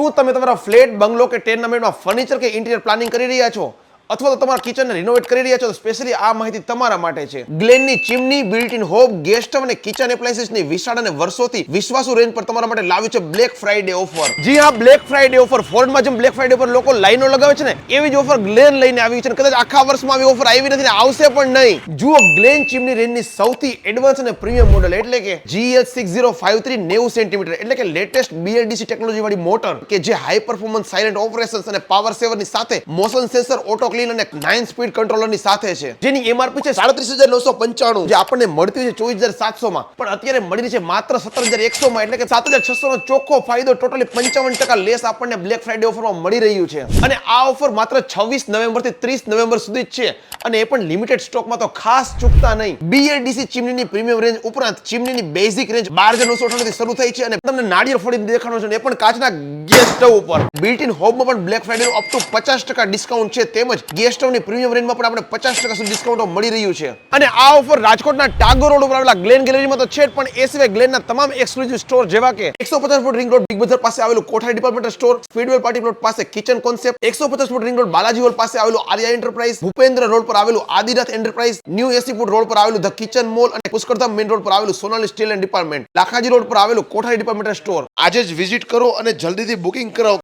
શું તમે તમારા ફ્લેટ, બંગલો કે ટેર્નામેન્ટમાં ફર્નિચર કે ઇન્ટિરિયર પ્લાનિંગ કરી રહ્યા છો અથવા તો તમારા કિચનને રિનોવેટ કરી રહ્યા છો તો સ્પેશિયલી આ માહિતી તમારા માટે છે. ગ્લેનની chimney, built in hob, gas stove અને કિચન એપ્લાયન્સીસની વિશાળ અને વર્ષોથી વિશ્વાસુ રેન્જ પર તમારા માટે લાવ્યું છે બ્લેક ફ્રાઇડે ઓફર. જી હા, બ્લેક ફ્રાઇડે ઓફર. ફોરેનમાં જેમ બ્લેક ફ્રાઇડે પર લોકો લાઈનો લગાવે છે ને, એવી જ ઓફર ગ્લેન લઈને આવી છે. કદાચ આખા વર્ષમાં આવી ઓફર આવી નથી ને આવશે પણ નહીં. જુઓ, ગ્લેન ચીમની રેન્જની સૌથી એડવાન્સ અને પ્રીમિયમ મોડલ એટલે કે GH6053 90 સેન્ટીમીટર એટલે કે લેટેસ્ટ BLDC ટેકનોલોજી વાળી મોટર કે જે હાઈ પરફોર્મન્સ સાયલેન્ટ ઓપરેશન્સ અને પાવર સેવરની સાથે મોશન સેન્સર, ઓટો ક્લીન અને 9 સ્પીડ કંટ્રોલરની સાથે છે, જેની MRP છે 37,995, જે આપણને મળતી છે 24,700 માં, પણ અત્યારે મળી રહી છે માત્ર 17,100 માં, એટલે કે 7,600 નો ચોખ્ખો ફાયદો. ટોટલી 55% લેસ આપણને બ્લેક ફ્રાઇડે ઓફરમાં મળી રહ્યું છે. અને આ ઓફર માત્ર 26 નવેમ્બર થી 30 નવેમ્બર સુધી જ છે, અને એ પણ લિમિટેડ સ્ટોકમાં, તો ખાસ ચૂકતા નહીં. BLDC ચીમનીની પ્રીમિયમ રેન્જ ઉપરાંત ચીમનીની બેઝિક રેન્જ 12,998 થી શરૂ થઈ છે, અને તમને નાળિયેર ફોડી દેખાડો છે, એ પણ કાચના ગેસ સ્ટવ ઉપર. બિલ્ટ ઇન હોબમાં પણ black Friday up to 50% discount છે, તેમજ ગેસ સ્ટવની પ્રીમિયમ રેન્જમાં પણ આપણે 50% સુધી ડિસ્કાઉન્ટ મળી રહ્યું છે. અને આ ઓફર રાજકોટના ટાગોર રોડ ઉપર આવેલા ગ્લેન ગેલેરીમાં તો છે જ, પણ એ સિવાય ગ્લેનના તમામ એક્સક્લુઝિવ સ્ટોર જેવા કે 150 foot ring road big bazaar પાસે આવેલું Kothari departmental store, Speedwell party plot પાસે kitchen concept, 150 foot ring road Balaji hall પાસે આવેલું આર્યા એન્ટરપ્રાઇઝ, ભૂપેન્દ્ર રોડ પર આવેલું Adinath enterprise, new 80 foot road પર આવેલું ધ કિચન મોલ, અને પુષ્કરધામ મેઇન રોડ પર આવેલું Sonali steel and department, Lakhaji road પર આવેલું કોઠારી ડિપાર્ટમેન્ટલ સ્ટોર. આજે જ વિઝિટ કરો અને જલ્દીથી બુકિંગ કરાવો.